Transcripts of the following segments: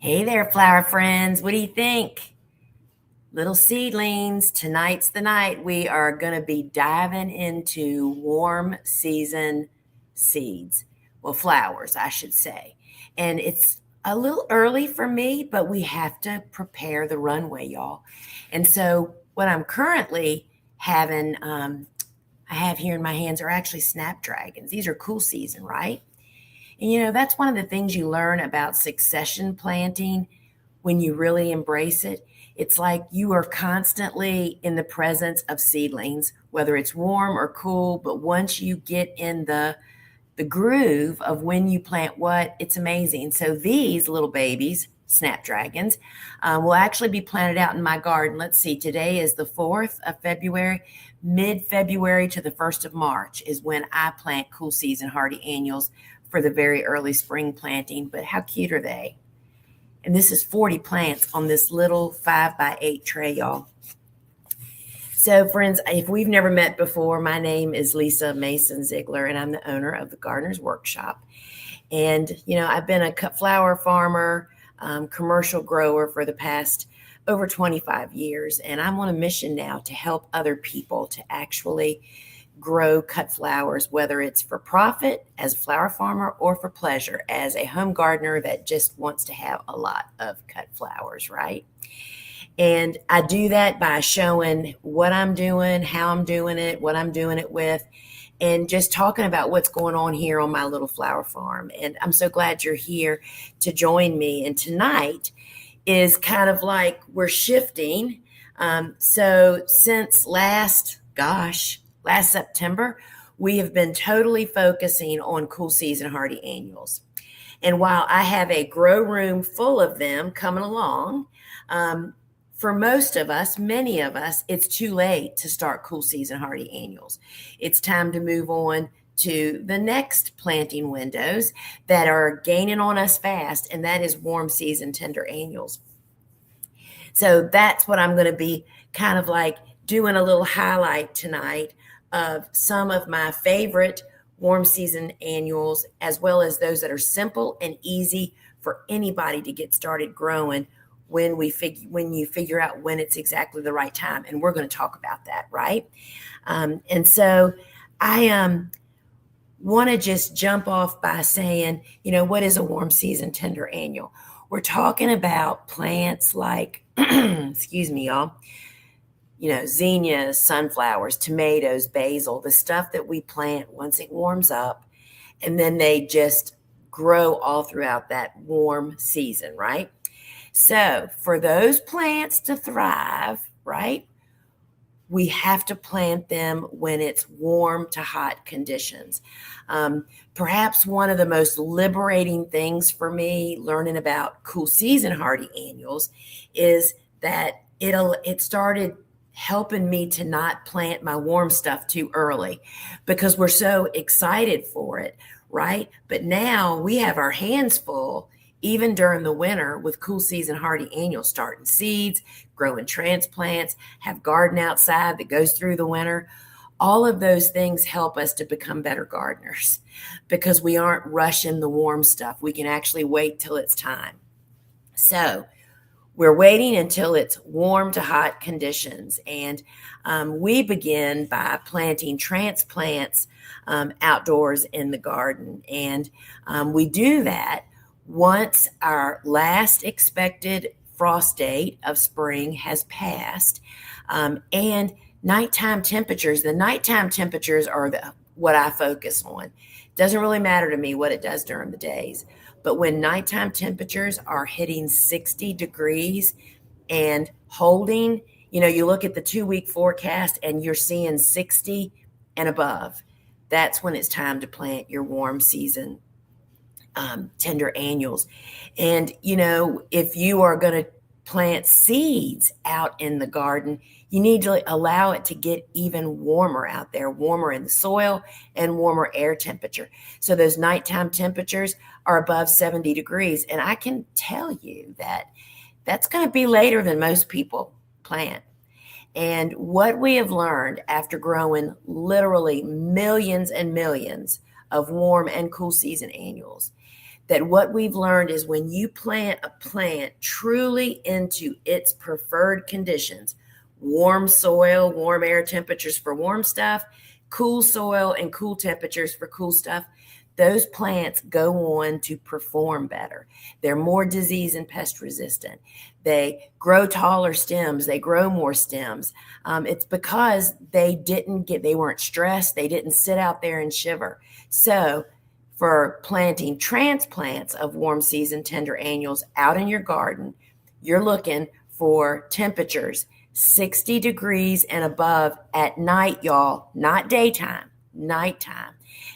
Hey there, flower friends. What do you think? Little seedlings, tonight's the night. We are going to be diving into warm season seeds. Well, flowers, I should say. And it's a little early for me, but we have to prepare the runway, y'all. And so, what I'm currently having, I have here in my hands are actually snapdragons. These are cool season, right? And that's one of the things you learn about succession planting when you really embrace it. It's like you are constantly in the presence of seedlings, whether it's warm or cool, but once you get in the groove of when you plant what, it's amazing. So these little babies, snapdragons, will actually be planted out in my garden. Let's see, today is the 4th of February. Mid-February to the 1st of March is when I plant cool season hardy annuals for the very early spring planting. But how cute are they? And this is 40 plants on this little 5x8 tray, y'all. So, friends, if we've never met before, my name is Lisa Mason Ziegler, and I'm the owner of the Gardener's Workshop. And, I've been a cut flower farmer, commercial grower for the past over 25 years. And I'm on a mission now to help other people to actually grow cut flowers, whether it's for profit as a flower farmer or for pleasure as a home gardener that just wants to have a lot of cut flowers, right? And I do that by showing what I'm doing, how I'm doing it, what I'm doing it with, and just talking about what's going on here on my little flower farm. And I'm so glad you're here to join me. And tonight is kind of like we're shifting. So since last September, we have been totally focusing on cool season hardy annuals. And while I have a grow room full of them coming along, for most of us, many of us, it's too late to start cool season hardy annuals. It's time to move on to the next planting windows that are gaining on us fast, and that is warm season tender annuals. So that's what I'm going to be kind of like doing a little highlight tonight of some of my favorite warm season annuals, as well as those that are simple and easy for anybody to get started growing when you figure out when it's exactly the right time. And we're going to talk about that, right? And so I want to just jump off by saying, what is a warm season tender annual? We're talking about plants like, excuse me, y'all, zinnias, sunflowers, tomatoes, basil, the stuff that we plant once it warms up, and then they just grow all throughout that warm season, right? So for those plants to thrive, right, we have to plant them when it's warm to hot conditions. Perhaps one of the most liberating things for me learning about cool season hardy annuals is that it started helping me to not plant my warm stuff too early because we're so excited for it, right? But now we have our hands full even during the winter with cool season hardy annuals, starting seeds, growing transplants, have garden outside that goes through the winter. All of those things help us to become better gardeners because we aren't rushing the warm stuff. We can actually wait till it's time. So we're waiting until it's warm to hot conditions. And we begin by planting transplants outdoors in the garden. And we do that once our last expected frost date of spring has passed, and nighttime temperatures. The nighttime temperatures are what I focus on. Doesn't really matter to me what it does during the days, but when nighttime temperatures are hitting 60 degrees and holding, you look at the 2-week forecast and you're seeing 60 and above. That's when it's time to plant your warm season tender annuals. And, if you are going to plant seeds out in the garden, you need to allow it to get even warmer out there, warmer in the soil and warmer air temperature. So those nighttime temperatures are above 70 degrees. And I can tell you that that's going to be later than most people plant. And what we have learned after growing literally millions and millions of warm and cool season annuals, that what we've learned is when you plant a plant truly into its preferred conditions, warm soil, warm air temperatures for warm stuff, cool soil and cool temperatures for cool stuff, those plants go on to perform better. They're more disease and pest resistant. They grow taller stems. They grow more stems. It's because they weren't stressed. They didn't sit out there and shiver. So for planting transplants of warm season tender annuals out in your garden, you're looking for temperatures 60 degrees and above at night, y'all, not daytime, nighttime.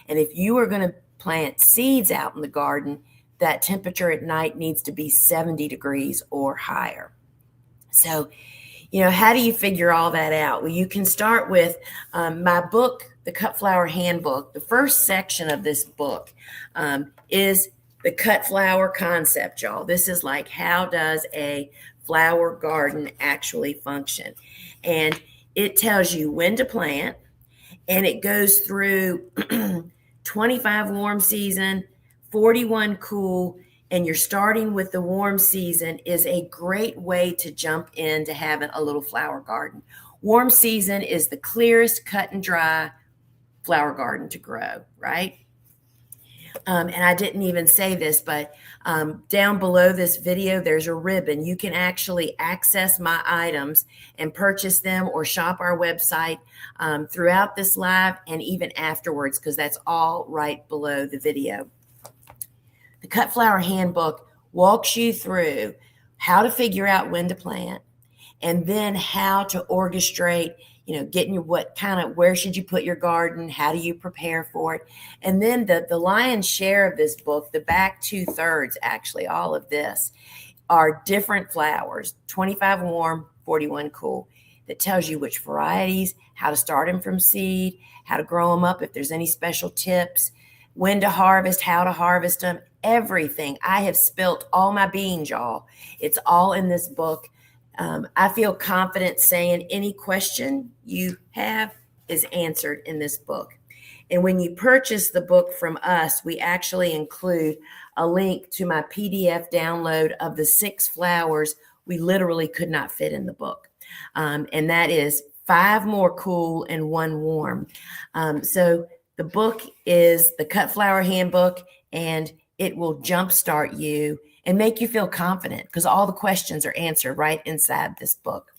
And if you are going to plant seeds out in the garden, that temperature at night needs to be 70 degrees or higher. So, how do you figure all that out? Well, you can start with my book, the Cut Flower Handbook. The first section of this book is the cut flower concept, y'all. This is like, how does a flower garden actually function? And it tells you when to plant, and it goes through 25 warm season, 41 cool, and you're starting with the warm season is a great way to jump into having a little flower garden. Warm season is the clearest, cut and dry flower garden to grow, right? And I didn't even say this, but down below this video, there's a ribbon. You can actually access my items and purchase them or shop our website throughout this live and even afterwards, because that's all right below the video. The Cut Flower Handbook walks you through how to figure out when to plant, and then how to orchestrate, getting where should you put your garden? How do you prepare for it? And then the lion's share of this book, the back 2/3, actually, all of this are different flowers, 25 warm, 41 cool, that tells you which varieties, how to start them from seed, how to grow them up, if there's any special tips, when to harvest, how to harvest them, everything. I have spilt all my beans, y'all. It's all in this book. I feel confident saying any question you have is answered in this book. And when you purchase the book from us, we actually include a link to my PDF download of the 6 flowers we literally could not fit in the book. And that is 5 more cool and 1 warm. So the book is the Cut Flower Handbook, and it will jumpstart you and make you feel confident because all the questions are answered right inside this book.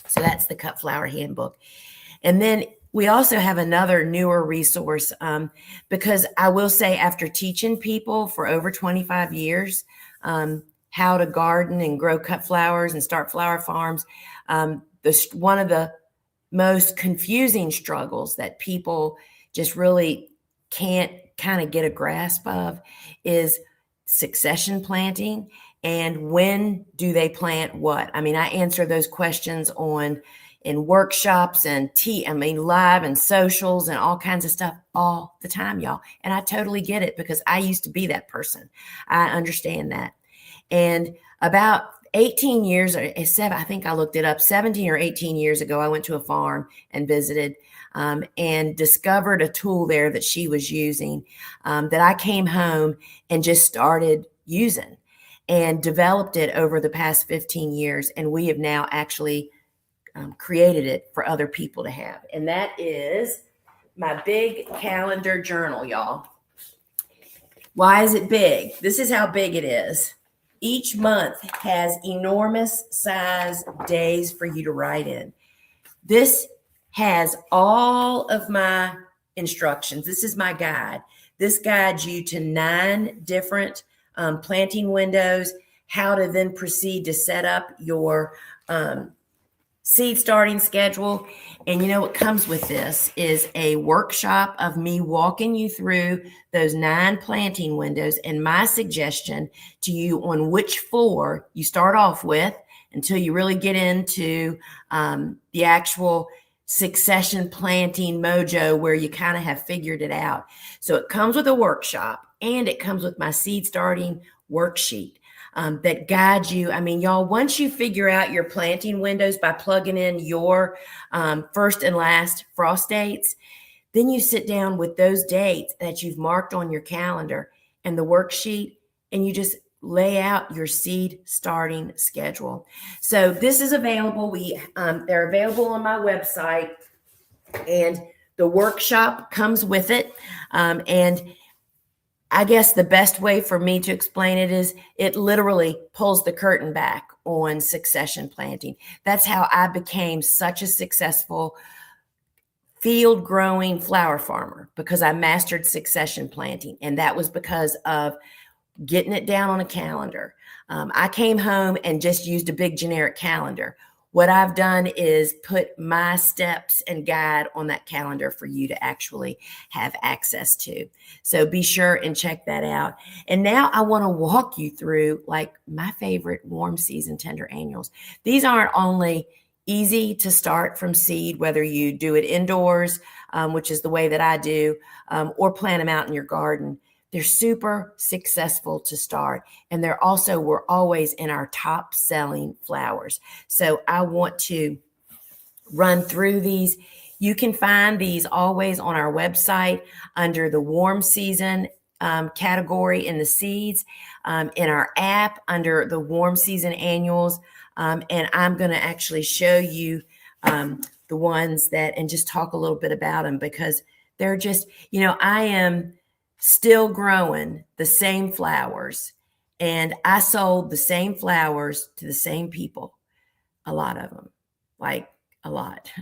So that's the Cut Flower Handbook. And then we also have another newer resource because I will say, after teaching people for over 25 years how to garden and grow cut flowers and start flower farms, one of the most confusing struggles that people just really can't kind of get a grasp of is succession planting, and when do they plant what? I mean, I answer those questions in workshops and live and socials and all kinds of stuff all the time, y'all. And I totally get it because I used to be that person. I understand that. And about 18 years, or I think I looked it up, 17 or 18 years ago, I went to a farm and visited and discovered a tool there that she was using that I came home and just started using and developed it over the past 15 years. And we have now actually created it for other people to have. And that is my big calendar journal, y'all. Why is it big? This is how big it is. Each month has enormous size days for you to write in. This has all of my instructions. This is my guide. This guides you to 9 different planting windows, how to then proceed to set up your seed starting schedule. And what comes with this is a workshop of me walking you through those 9 planting windows and my suggestion to you on which 4 you start off with until you really get into the actual succession planting mojo where you kind of have figured it out. So it comes with a workshop, and it comes with my seed starting worksheet that guides you. I mean, y'all, once you figure out your planting windows by plugging in your first and last frost dates, then you sit down with those dates that you've marked on your calendar and the worksheet, and you just lay out your seed starting schedule. So this is available. They're available on my website, and the workshop comes with it. And I guess the best way for me to explain it is it literally pulls the curtain back on succession planting. That's how I became such a successful field growing flower farmer, because I mastered succession planting. And that was because of getting it down on a calendar. I came home and just used a big generic calendar. What I've done is put my steps and guide on that calendar for you to actually have access to. So be sure and check that out. And now I want to walk you through like my favorite warm season tender annuals. These aren't only easy to start from seed, whether you do it indoors, which is the way that I do, or plant them out in your garden. They're super successful to start. And we're always in our top selling flowers. So I want to run through these. You can find these always on our website under the warm season category in the seeds, in our app under the warm season annuals. And I'm going to actually show you the ones and just talk a little bit about them, because they're just, I am still growing the same flowers, and I sold the same flowers to the same people, a lot of them, like a lot,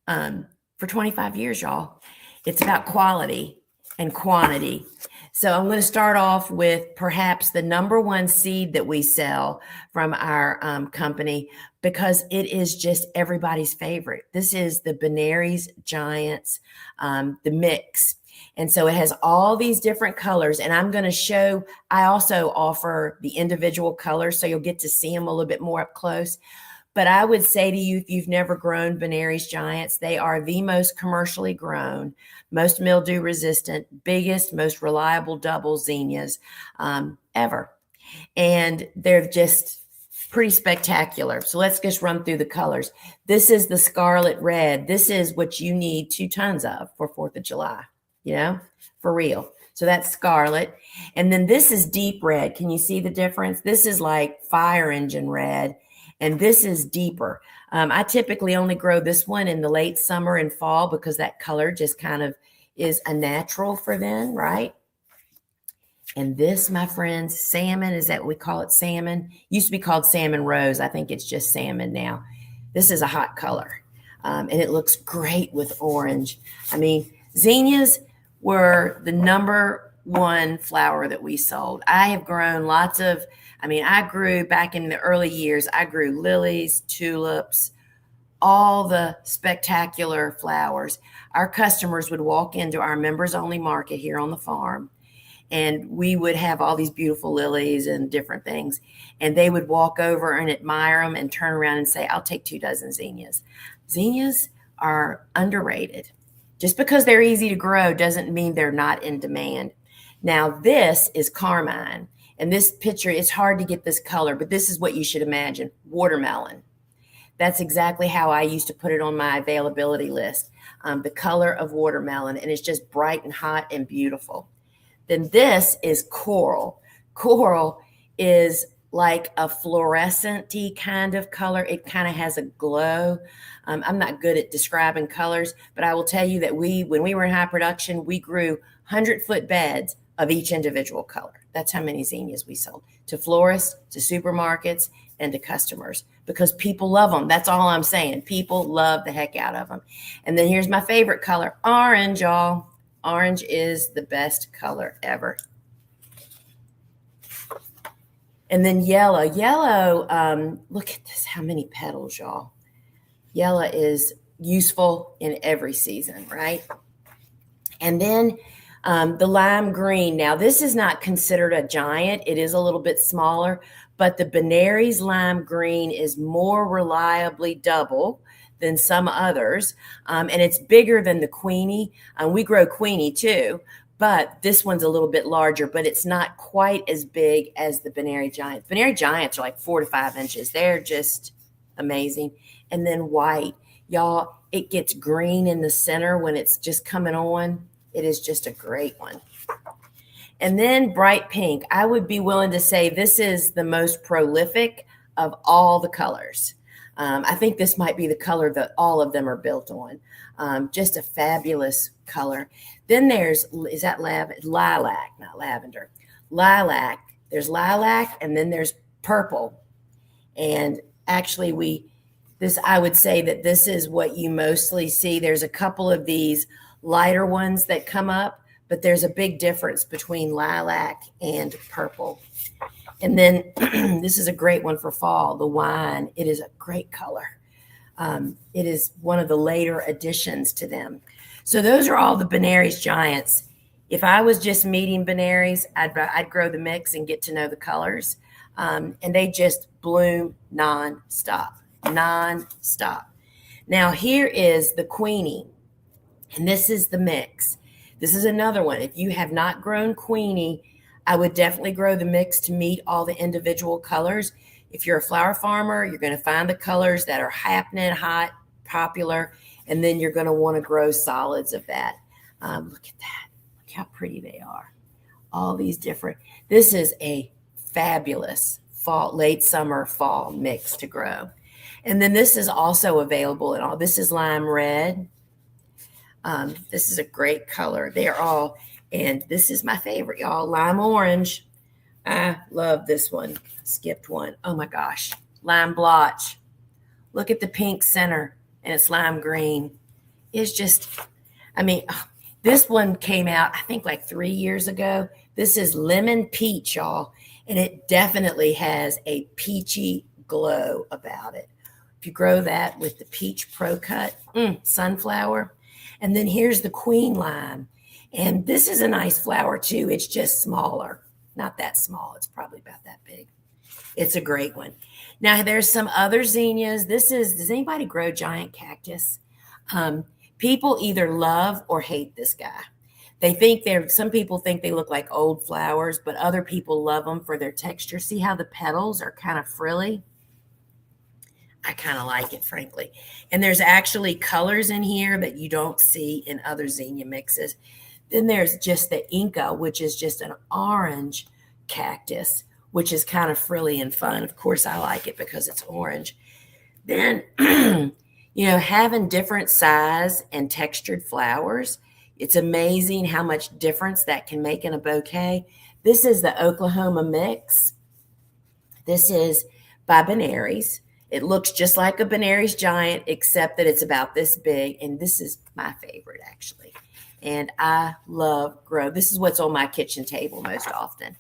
for 25 years, y'all. It's about quality and quantity. So I'm going to start off with perhaps the number one seed that we sell from our company, because it is just everybody's favorite. This is the Benary's Giants, the mix. And so it has all these different colors, and I'm going to show, I also offer the individual colors, so you'll get to see them a little bit more up close. But I would say to you, if you've never grown Benary's Giants, they are the most commercially grown, most mildew resistant, biggest, most reliable double zinnias ever. And they're just pretty spectacular. So let's just run through the colors. This is the scarlet red. This is what you need 2 tons of for 4th of July. For real. So that's scarlet. And then this is deep red. Can you see the difference? This is like fire engine red, and this is deeper. I typically only grow this one in the late summer and fall, because that color just kind of is a natural for then, right? And this, my friends, salmon, is that we call it salmon? Used to be called salmon rose. I think it's just salmon now. This is a hot color, and it looks great with orange. I mean, zinnias were the number one flower that we sold. I have grown I grew back in the early years, I grew lilies, tulips, all the spectacular flowers. Our customers would walk into our members only market here on the farm, and we would have all these beautiful lilies and different things. And they would walk over and admire them and turn around and say, I'll take 2 dozen zinnias. Zinnias are underrated. Just because they're easy to grow doesn't mean they're not in demand. Now, this is carmine. And this picture, it's hard to get this color, but this is what you should imagine. Watermelon. That's exactly how I used to put it on my availability list. The color of watermelon. And it's just bright and hot and beautiful. Then this is coral. Coral is like a fluorescent-y kind of color. It kind of has a glow. I'm not good at describing colors, but I will tell you that when we were in high production, we grew 100-foot beds of each individual color. That's how many zinnias we sold to florists, to supermarkets, and to customers, because people love them. That's all I'm saying. People love the heck out of them. And then here's my favorite color, orange, y'all. Orange is the best color ever. And then yellow. Yellow, look at this, how many petals, y'all. Yellow is useful in every season, right? And then the lime green. Now, this is not considered a giant. It is a little bit smaller, but the Benary's lime green is more reliably double than some others, and it's bigger than the Queenie. We grow Queenie too, but this one's a little bit larger, but it's not quite as big as the Benary Giants. Benary Giants are like 4 to 5 inches. They're just amazing. And then white. Y'all, it gets green in the center when it's just coming on. It is just a great one. And then bright pink. I would be willing to say this is the most prolific of all the colors. I think this might be the color that all of them are built on. Just a fabulous color. Then there's, is that lilac, not lavender. Lilac. There's lilac, and then there's purple. And actually, I would say that this is what you mostly see. There's a couple of these lighter ones that come up, but there's a big difference between lilac and purple. And then this is a great one for fall, the wine. It is a great color. It is one of the later additions to them. So those are all the Benary's Giants. If I was just meeting Benary's, I'd grow the mix and get to know the colors. And they just bloom nonstop. Now here is the Queenie, and this is the mix. This is another one. If you have not grown Queenie, I would definitely grow the mix to meet all the individual colors. If you're a flower farmer, you're going to find the colors that are happening, hot, popular, and then you're going to want to grow solids of that. Look at that. Look how pretty they are. All these different. This is a fabulous fall, late summer, fall mix to grow. And then this is also available in all. This is lime red. This is a great color. They're all, and this is my favorite, y'all, lime orange. I love this one. Skipped one. Oh my gosh. Lime blotch. Look at the pink center, and it's lime green. It's just, I mean, this one came out, I think, like 3 years ago. This is lemon peach, y'all, and it definitely has a peachy glow about it. If you grow that with the peach pro cut, sunflower. And then here's the queen lime. And this is a nice flower too. It's just smaller. Not that small. It's probably about that big. It's a great one. Now there's some other zinnias. Does anybody grow giant cactus? People either love or hate this guy. Some people think they look like old flowers, but other people love them for their texture. See how the petals are kind of frilly? I kind of like it, frankly. And there's actually colors in here that you don't see in other zinnia mixes. Then there's just the Inca, which is just an orange cactus, which is kind of frilly and fun. Of course, I like it because it's orange. Then, having different size and textured flowers, it's amazing how much difference that can make in a bouquet. This is the Oklahoma mix. This is by Benary's. It looks just like a Benary's Giant, except that it's about this big. And this is my favorite, actually. And I love grow. This is what's on my kitchen table most often.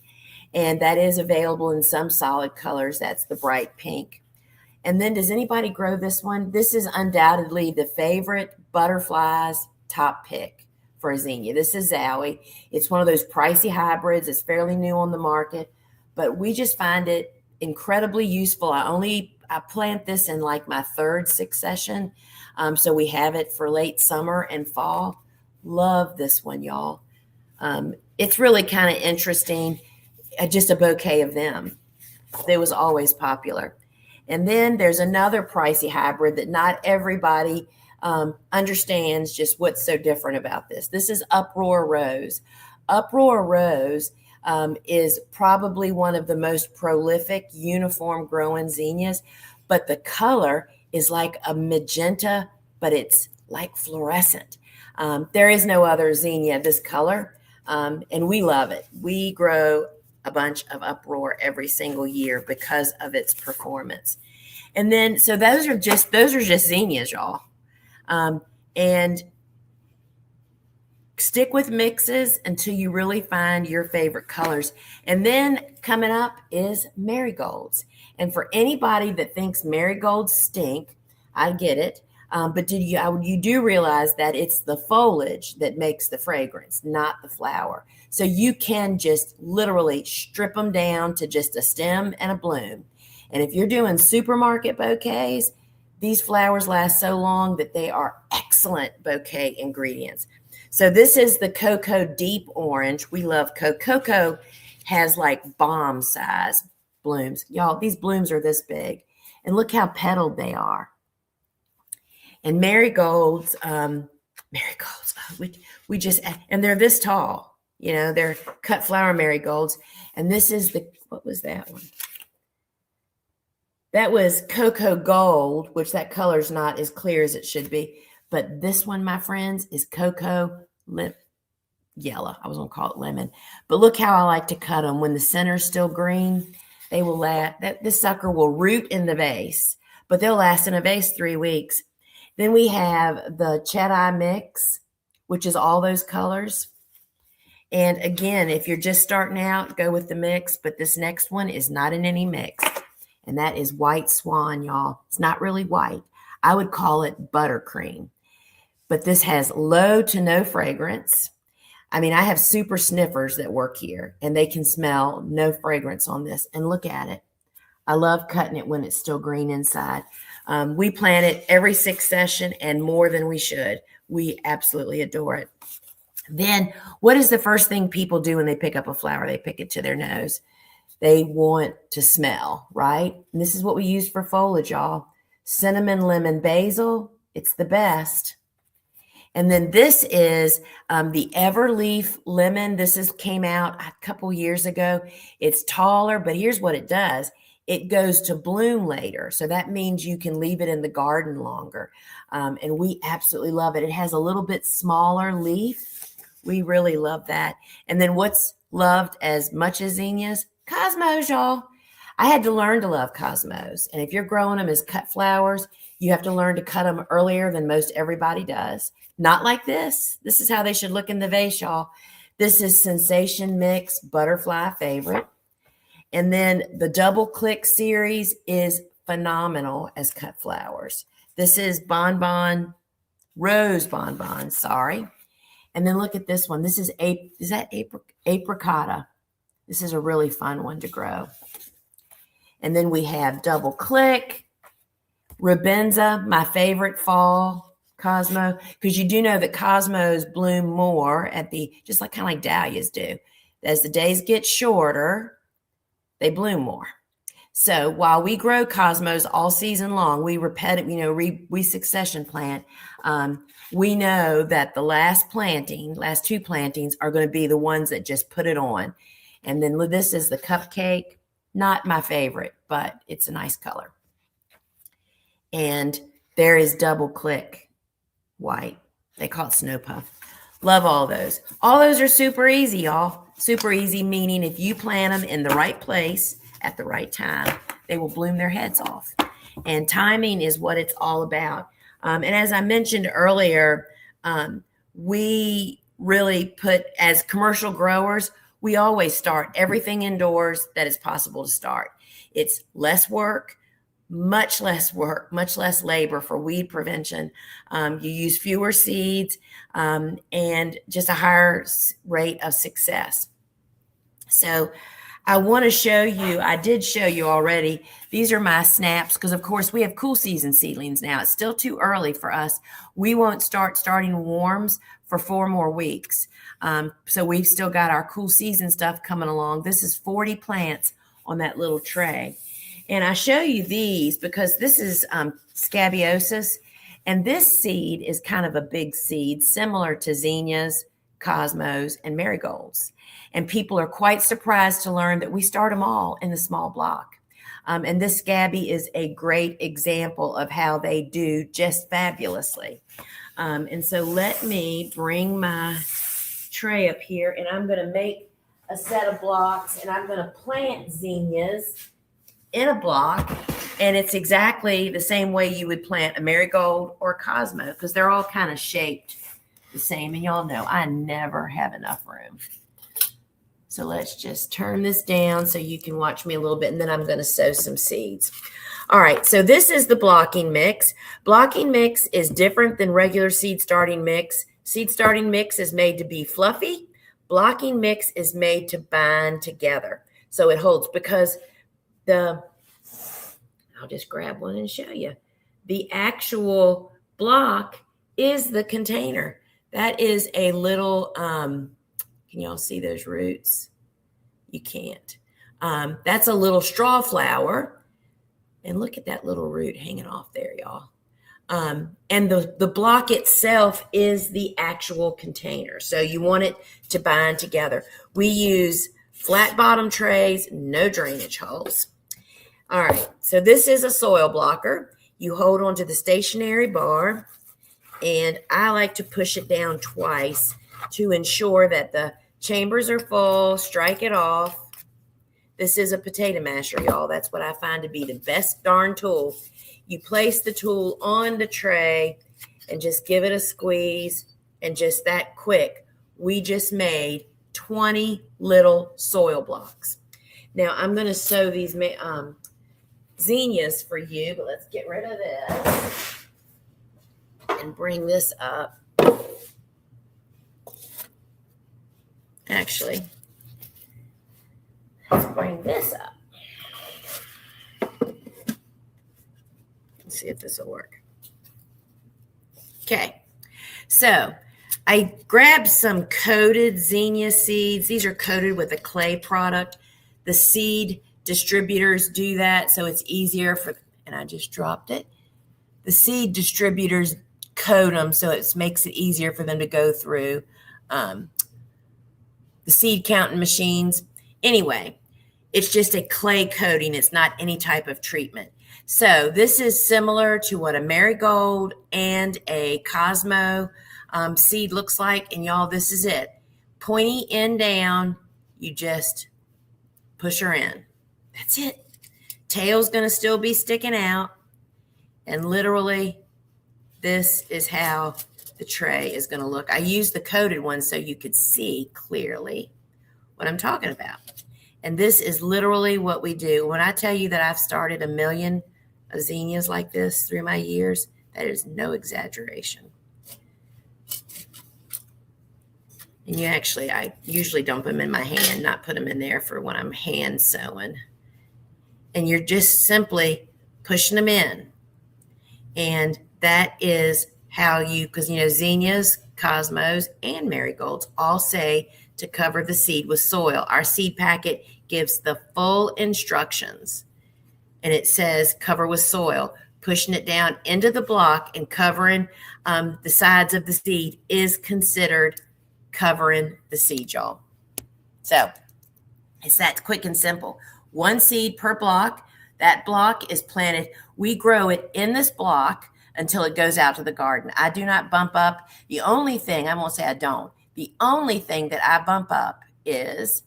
And that is available in some solid colors. That's the bright pink. And then does anybody grow this one? This is undoubtedly the favorite butterflies top pick for a zinnia. This is Zowie. It's one of those pricey hybrids. It's fairly new on the market, but we just find it incredibly useful. I plant this in like my third succession. So we have it for late summer and fall. Love this one, y'all. It's really kind of interesting. Just a bouquet of them. They was always popular. And then there's another pricey hybrid that not everybody understands just what's so different about this. This is Uproar Rose. Uproar Rose is probably one of the most prolific uniform growing zinnias, but the color is like a magenta, but it's like fluorescent. There is no other zinnia this color, and we love it. We grow a bunch of Uproar every single year because of its performance. And then, so those are just zinnias, y'all. And stick with mixes until you really find your favorite colors. And then coming up is marigolds. And for anybody that thinks marigolds stink, I get it. But you do realize that it's the foliage that makes the fragrance, not the flower. So you can just literally strip them down to just a stem and a bloom. And if you're doing supermarket bouquets, these flowers last so long that they are excellent bouquet ingredients. So this is the Cocoa Deep Orange. We love Cocoa has like bomb size blooms. Y'all, these blooms are this big. And look how petaled they are. And marigolds, we just, and they're this tall. You know, they're cut flower marigolds. And this is what was that one? That was cocoa gold, which that color's not as clear as it should be. But this one, my friends, is cocoa yellow. I was going to call it lemon. But look how I like to cut them. When the center's still green, they will last. This sucker will root in the vase, but they'll last in a vase 3 weeks. Then we have the Chedai mix, which is all those colors. And again, if you're just starting out, go with the mix. But this next one is not in any mix. And that is White Swan, y'all. It's not really white. I would call it buttercream. But this has low to no fragrance. I mean, I have super sniffers that work here, and they can smell no fragrance on this. And look at it. I love cutting it when it's still green inside. We plant it every succession and more than we should. We absolutely adore it. Then what is the first thing people do when they pick up a flower? They pick it to their nose. They want to smell, right? And this is what we use for foliage, y'all. Cinnamon, lemon, basil. It's the best. And then this is the Everleaf lemon. This came out a couple years ago. It's taller, but here's what it does. It goes to bloom later. So that means you can leave it in the garden longer. And we absolutely love it. It has a little bit smaller leaf. We really love that. And then what's loved as much as zinnias? Cosmos, y'all. I had to learn to love cosmos. And if you're growing them as cut flowers, you have to learn to cut them earlier than most everybody does. Not like this. This is how they should look in the vase, y'all. This is Sensation Mix, Butterfly Favorite. And then the Double Click series is phenomenal as cut flowers. This is Rose Bonbon, sorry. And then look at this one. This is Apricota. This is a really fun one to grow. And then we have Double Click, Rabenza, my favorite fall Cosmo, because you do know that Cosmos bloom more at just like kind of like dahlias do. As the days get shorter, they bloom more. So while we grow Cosmos all season long, we we succession plant. We know that the last two plantings are going to be the ones that just put it on. And then this is the Cupcake. Not my favorite, but it's a nice color. And there is Double Click White. They call it Snow Puff. Love all those. All those are super easy, y'all. Super easy, meaning if you plant them in the right place at the right time, they will bloom their heads off. And timing is what it's all about. And as I mentioned earlier, we really put, as commercial growers, we always start everything indoors that is possible to start. It's less work, much less labor for weed prevention. You use fewer seeds and just a higher rate of success. So I want to show you, I did show you already, these are my snaps because of course we have cool season seedlings now. It's still too early for us. We won't starting warms for 4 more weeks. So we've still got our cool season stuff coming along. This is 40 plants on that little tray. And I show you these because this is scabiosis. And this seed is kind of a big seed, similar to zinnias, cosmos, and marigolds. And people are quite surprised to learn that we start them all in the small block. And this scabby is a great example of how they do just fabulously. And so let me bring my tray up here, and I'm going to make a set of blocks, and I'm going to plant zinnias in a block. And it's exactly the same way you would plant a marigold or a cosmo because they're all kind of shaped the same. And y'all know I never have enough room. So let's just turn this down so you can watch me a little bit, and then I'm going to sow some seeds. All right, so this is the blocking mix. Blocking mix is different than regular seed starting mix. Seed starting mix is made to be fluffy. Blocking mix is made to bind together. So it holds because I'll just grab one and show you. The actual block is the container. That is a little, can y'all see those roots? You can't. That's a little straw flower. And look at that little root hanging off there, y'all. And the block itself is the actual container. So you want it to bind together. We use flat bottom trays, no drainage holes. All right, so this is a soil blocker. You hold onto the stationary bar, and I like to push it down twice to ensure that the chambers are full. Strike it off. This is a potato masher, y'all. That's what I find to be the best darn tool. You place the tool on the tray and just give it a squeeze, and just that quick, we just made 20 little soil blocks. Now, I'm going to sew these zinnias for you, but let's get rid of this and bring this up. Actually, let's bring this up. Let's see if this will work. Okay, so I grabbed some coated zinnia seeds. These are coated with a clay product. The seed distributors do that, so it's easier for, and I just dropped it. The seed distributors coat them, so it makes it easier for them to go through the seed counting machines. Anyway, it's just a clay coating. It's not any type of treatment. So this is similar to what a marigold and a Cosmo seed looks like. And y'all, this is it. Pointy end down, you just push her in. That's it. Tail's going to still be sticking out. And literally, this is how the tray is going to look. I used the coated one so you could see clearly what I'm talking about. And this is literally what we do. When I tell you that I've started 1 million zinnias like this through my years, that is no exaggeration. And I usually dump them in my hand, not put them in there for when I'm hand sewing. And you're just simply pushing them in. And that is how because zinnias, cosmos, and marigolds all say to cover the seed with soil. Our seed packet gives the full instructions, and it says cover with soil. Pushing it down into the block and covering the sides of the seed is considered covering the seed, y'all. So it's that quick and simple. 1 seed per block. That block is planted. We grow it in this block until it goes out to the garden. I do not bump up. The only thing, I won't say I don't, the only thing that I bump up is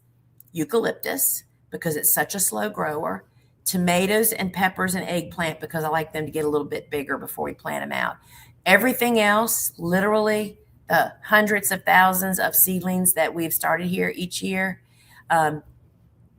eucalyptus, because it's such a slow grower, tomatoes and peppers and eggplant, because I like them to get a little bit bigger before we plant them out. Everything else, literally the hundreds of thousands of seedlings that we've started here each year,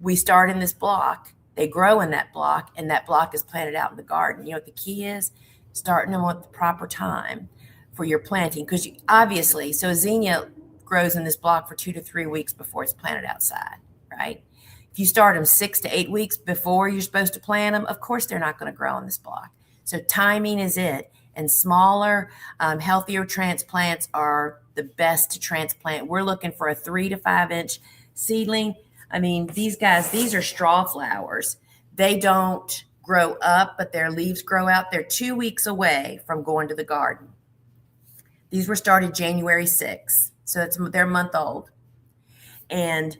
we start in this block. They grow in that block, and that block is planted out in the garden. You know what the key is? Starting them at the proper time for your planting, because obviously, so a zinnia grows in this block for 2 to 3 weeks before it's planted outside, right? If you start them 6 to 8 weeks before you're supposed to plant them, of course they're not going to grow in this block. So timing is it. And smaller, healthier transplants are the best to transplant. We're looking for a 3 to 5 inch seedling. I mean, these guys, these are straw flowers. They don't grow up, but their leaves grow out. They're 2 weeks away from going to the garden. These were started January 6th, so they're a month old. And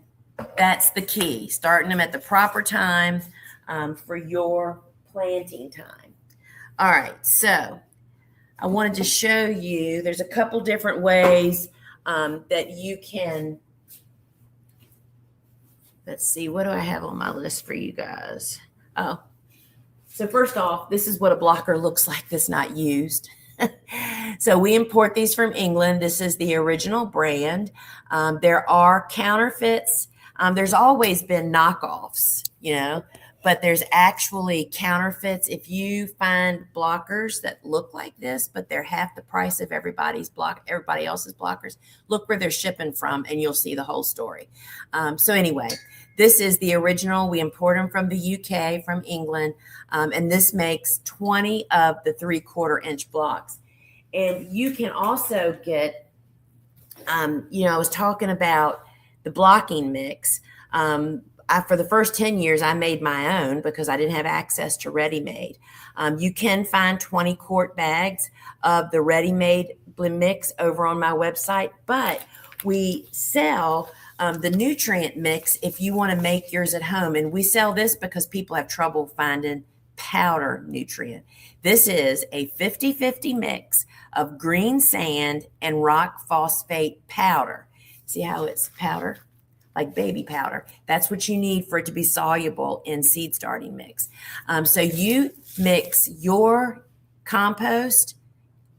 that's the key, starting them at the proper time for your planting time. All right, so I wanted to show you, there's a couple different ways that you can, let's see, what do I have on my list for you guys? Oh, so first off, this is what a blocker looks like that's not used. So we import these from England. This is the original brand. There are counterfeits. There's always been knockoffs, but there's actually counterfeits. If you find blockers that look like this, but they're half the price of everybody else's blockers, look where they're shipping from and you'll see the whole story. So anyway, this is the original. We import them from the UK, from England, and this makes 20 of the 3/4 inch blocks. And you can also get, I was talking about the blocking mix. for the first 10 years, I made my own because I didn't have access to ready-made. You can find 20 quart bags of the ready-made blend mix over on my website, but we sell the nutrient mix if you want to make yours at home. And we sell this because people have trouble finding powder nutrient. This is a 50-50 mix of green sand and rock phosphate powder. See how it's powder? Like baby powder. That's what you need for it to be soluble in seed starting mix. So you mix your compost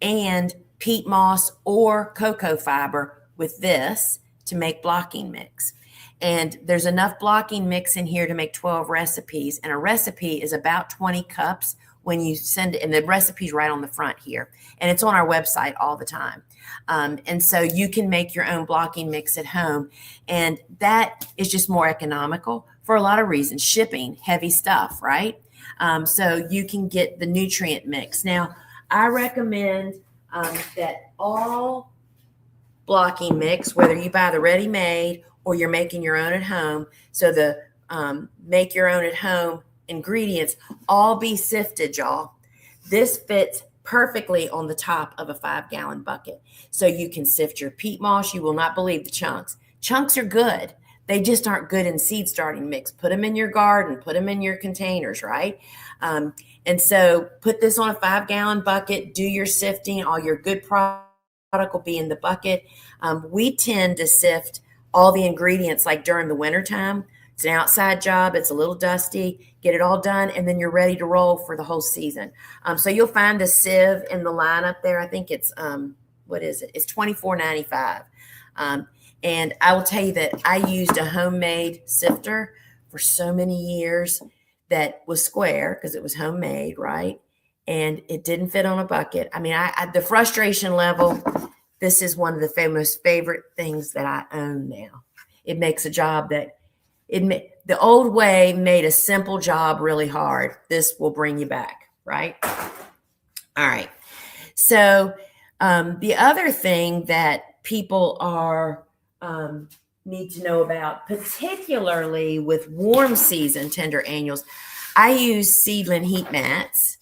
and peat moss or cocoa fiber with this to make blocking mix. And there's enough blocking mix in here to make 12 recipes. And a recipe is about 20 cups when you send it. And the recipe's right on the front here. And it's on our website all the time. And so you can make your own blocking mix at home. And that is just more economical for a lot of reasons. Shipping, heavy stuff, right? So you can get the nutrient mix. Now, I recommend that all blocking mix, whether you buy the ready-made or you're making your own at home, so the make your own at home ingredients all be sifted, y'all. This fits perfectly on the top of a 5-gallon bucket. So you can sift your peat moss. You will not believe the chunks. Chunks are good. They just aren't good in seed starting mix. Put them in your garden, put them in your containers, right? And so put this on a 5-gallon bucket, do your sifting, all your good product will be in the bucket. We tend to sift all the ingredients like during the wintertime. It's an outside job. It's a little dusty. Get it all done, and then you're ready to roll for the whole season. So you'll find the sieve in the line up there. I think it's, what is it? It's $24.95. And I will tell you that I used a homemade sifter for so many years that was square because it was homemade, right? And it didn't fit on a bucket. I mean, the frustration level, this is one of the most favorite things that I own now. It makes a job that the old way made a simple job really hard. This will bring you back, right? All right. So the other thing that people need to know about, particularly with warm season tender annuals, I use seedling heat mats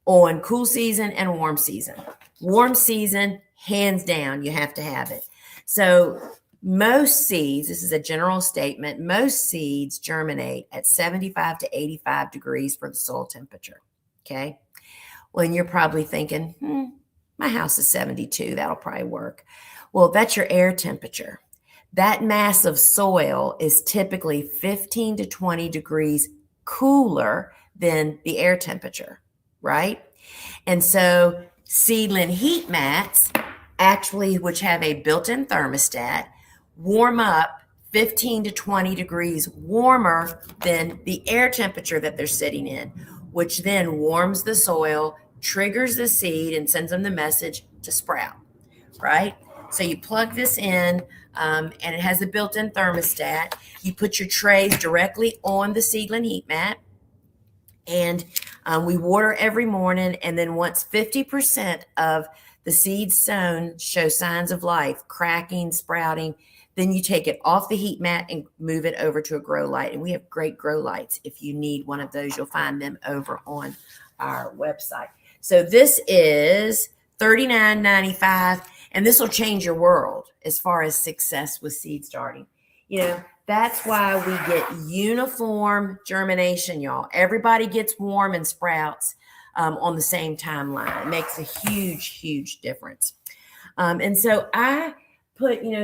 on cool season and warm season. Warm season, hands down, you have to have it. So most seeds, this is a general statement, most seeds germinate at 75 to 85 degrees for the soil temperature, okay? Well, and you're probably thinking, my house is 72, that'll probably work. Well, that's your air temperature. That mass of soil is typically 15 to 20 degrees cooler than the air temperature, right? And so seedling heat mats, actually, which have a built-in thermostat, warm up 15 to 20 degrees warmer than the air temperature that they're sitting in, which then warms the soil, triggers the seed, and sends them the message to sprout, right? So you plug this in, and it has the built-in thermostat. You put your trays directly on the seedling heat mat, and we water every morning. And then once 50% of the seeds sown show signs of life, cracking, sprouting, then you take it off the heat mat and move it over to a grow light. And we have great grow lights. If you need one of those, you'll find them over on our website. So this is $39.95, and this will change your world as far as success with seed starting. You know, that's why we get uniform germination, y'all. Everybody gets warm and sprouts on the same timeline. It makes a huge, huge difference. And so I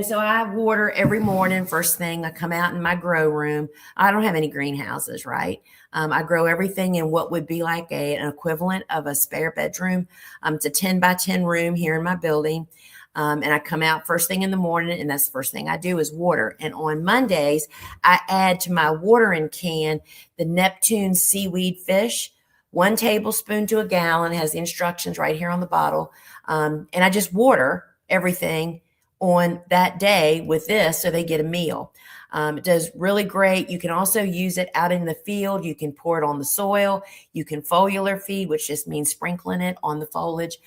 so I water every morning. First thing, I come out in my grow room. I don't have any greenhouses, right? I grow everything in what would be like an equivalent of a spare bedroom. It's a 10 by 10 room here in my building. And I come out first thing in the morning, and that's the first thing I do is water. And on Mondays, I add to my watering can the Neptune seaweed fish, 1 tablespoon to a gallon. It has the instructions right here on the bottle. And I just water everything on that day with this so they get a meal. It does really great. You can also use it out in the field. You can pour it on the soil. You can foliar feed, which just means sprinkling it on the foliage.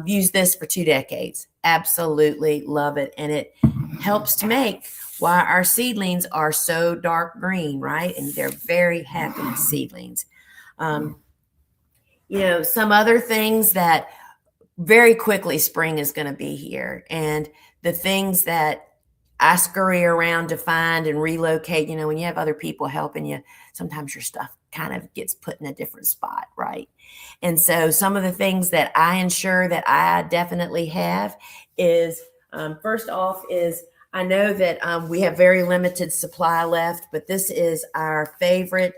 Use this for 2 decades. Absolutely love it. And it helps to make why our seedlings are so dark green, right? And they're very happy seedlings. Um, some other things that very quickly spring is going to be here. And the things that I scurry around to find and relocate, when you have other people helping you, sometimes your stuff kind of gets put in a different spot, right? And so some of the things that I ensure that I definitely have is first off is I know that we have very limited supply left, but this is our favorite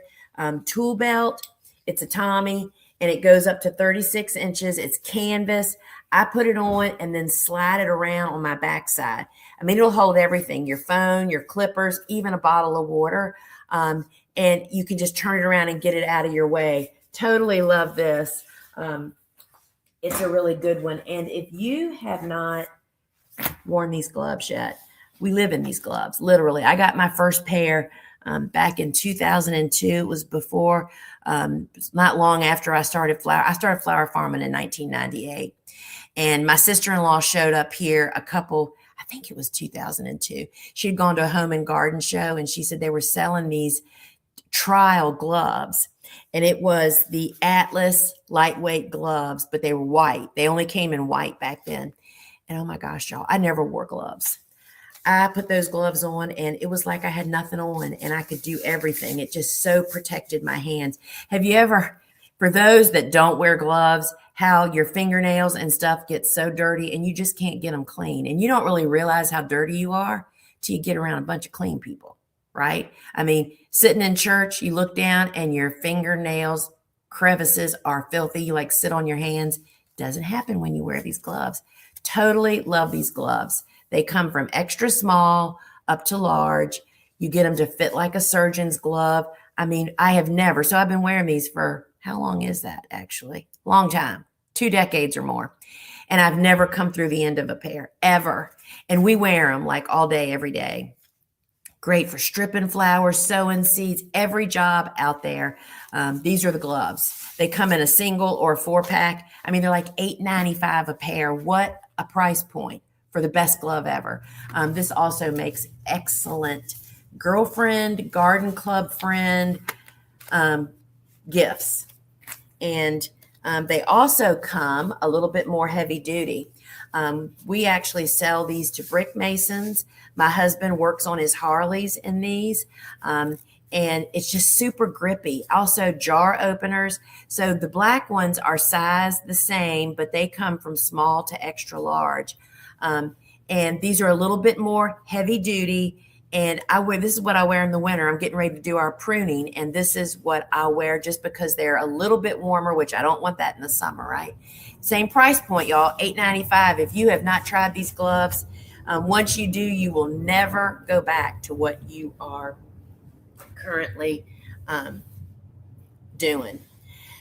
tool belt. It's a Tommy and it goes up to 36 inches. It's canvas. I put it on and then slide it around on my backside. I mean, it'll hold everything, your phone, your clippers, even a bottle of water. And you can just turn it around and get it out of your way. Totally love this. It's a really good one. And if you have not worn these gloves yet, we live in these gloves, literally. I got my first pair back in 2002. It was before, not long after I started flower. I started flower farming in 1998. And my sister-in-law showed up here I think it was 2002. She had gone to a home and garden show and she said they were selling these trial gloves. And it was the Atlas lightweight gloves, but they were white. They only came in white back then. And oh my gosh, y'all, I never wore gloves. I put those gloves on and it was like I had nothing on and I could do everything. It just so protected my hands. Have you ever, for those that don't wear gloves, how your fingernails and stuff get so dirty and you just can't get them clean. And you don't really realize how dirty you are till you get around a bunch of clean people, right? I mean, sitting in church, you look down and your fingernails, crevices are filthy. You like sit on your hands. Doesn't happen when you wear these gloves. Totally love these gloves. They come from extra small up to large. You get them to fit like a surgeon's glove. I mean, I've been wearing these for, how long is that actually? Long time, 2 decades or more. And I've never come through the end of a pair, ever. And we wear them like all day, every day. Great for stripping flowers, sowing seeds, every job out there. These are the gloves. They come in a single or a 4-pack. I mean, they're like $8.95 a pair. What a price point for the best glove ever. This also makes excellent girlfriend, garden club friend gifts. And they also come a little bit more heavy duty. We actually sell these to brick masons. My husband works on his Harleys in these. And it's just super grippy. Also jar openers. So the black ones are sized the same, but they come from small to extra large. And these are a little bit more heavy duty. And this is what I wear in the winter. I'm getting ready to do our pruning. And this is what I wear just because they're a little bit warmer, which I don't want that in the summer, right? Same price point, y'all, $8.95. If you have not tried these gloves, once you do, you will never go back to what you are currently doing.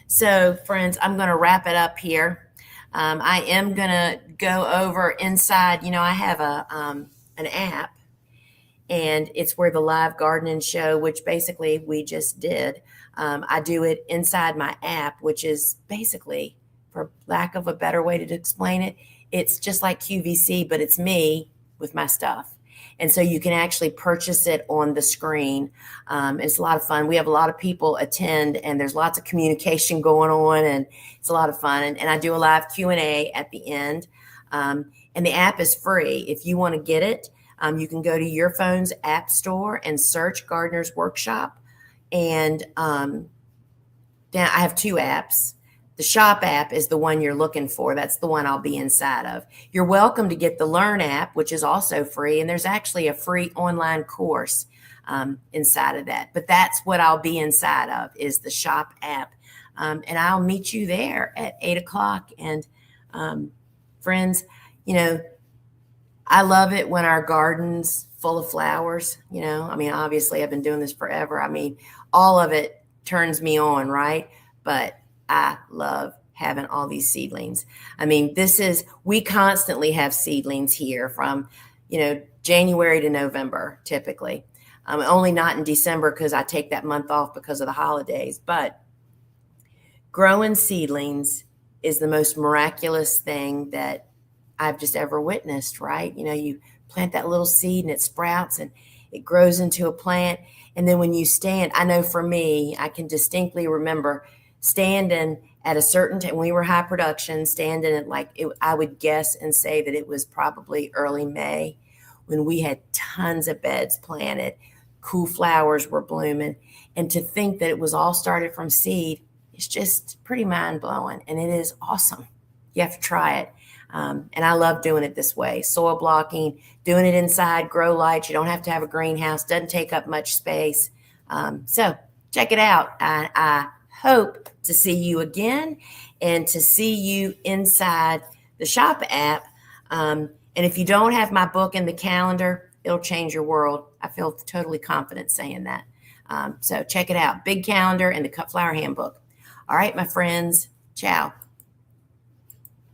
So, friends, I'm going to wrap it up here. I am going to go over inside. I have an app. And it's where the live gardening show, which basically we just did. I do it inside my app, which is basically, for lack of a better way to explain it, it's just like QVC, but it's me with my stuff. And so you can actually purchase it on the screen. It's a lot of fun. We have a lot of people attend and there's lots of communication going on and it's a lot of fun. And I do a live Q&A at the end. And the app is free. If you want to get it, you can go to your phone's app store and search Gardener's Workshop. And then I have 2 apps. The shop app is the one you're looking for. That's the one I'll be inside of. You're welcome to get the Learn app, which is also free. And there's actually a free online course inside of that. But that's what I'll be inside of is the shop app. And I'll meet you there at 8 o'clock. And friends, I love it when our garden's full of flowers. Obviously I've been doing this forever. All of it turns me on, right? But I love having all these seedlings. We constantly have seedlings here from, January to November, typically. Only not in December because I take that month off because of the holidays. But growing seedlings is the most miraculous thing that I've just ever witnessed, right? You plant that little seed and it sprouts and it grows into a plant. And then when you stand, I know for me, I can distinctly remember standing at a certain time when we were high production, standing at I would guess and say that it was probably early May when we had tons of beds planted, cool flowers were blooming. And to think that it was all started from seed is just pretty mind blowing. And it is awesome. You have to try it. And I love doing it this way, soil blocking, doing it inside, grow lights. You don't have to have a greenhouse, doesn't take up much space. So check it out. I hope to see you again and to see you inside the Shop app. And if you don't have my book in the calendar, it'll change your world. I feel totally confident saying that. So check it out. Big calendar and the Cut Flower Handbook. All right, my friends. Ciao.